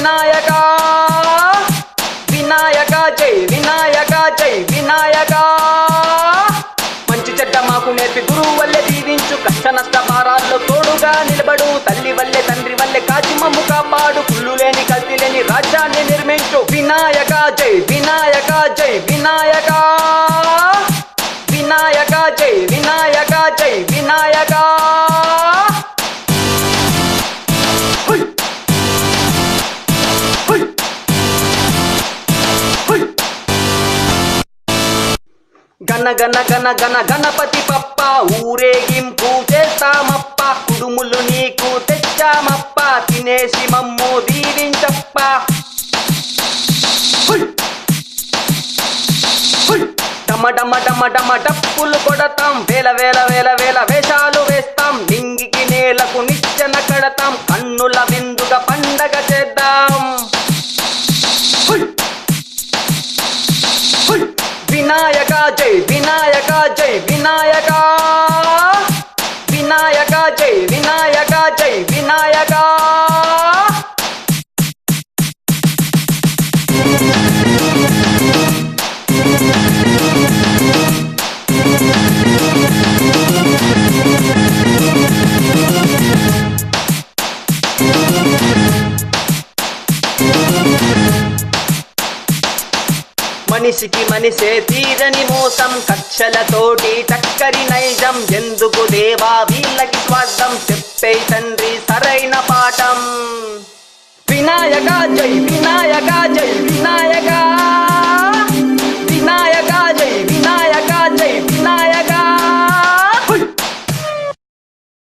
వినాయక వినాయక జై వినాయక జై వినాయక మంచి చెడ్డ మాకు నేర్పి గురువు వల్లే దీవించు కష్ట నష్ట భారాల్లో తోడుగా నిలబడు తల్లి వల్లే తండ్రి వల్లే కాచి మమ్ము కాపాడు కుళ్ళు లేని కల్తీ లేని రాజ్యాన్ని నిర్మించు వినాయక జై వినాయక జై వినాయక వినాయక జై వినాయక జై వినాయక గణ గణ గణ గణ గణపతి పప్ప ఊరేగింపు చేస్తామప్ప కుడుములు నీకు తెచ్చామప్ప తినేసి మమ్ము దీవించప్ప డమ డమ డమ డమ డప్పులు కొడతాం వేల వేల వేల వేల వేషాలు వేస్తాం నింగికి నేలకు నిచ్చెన కడతాం కన్నుల విందుగా పండగ చేద్దాం వినాయక జై వినాయక జై వినాయక వినాయక జై వినాయక జై వినాయక మనిషికి మనిషే తీరని మోసం కక్షలతోటి టక్కరి నైజం ఎందుకు దేవా వీళ్ళకి స్వార్థం చెప్పే తండ్రి సరైన పాఠం వినాయక జై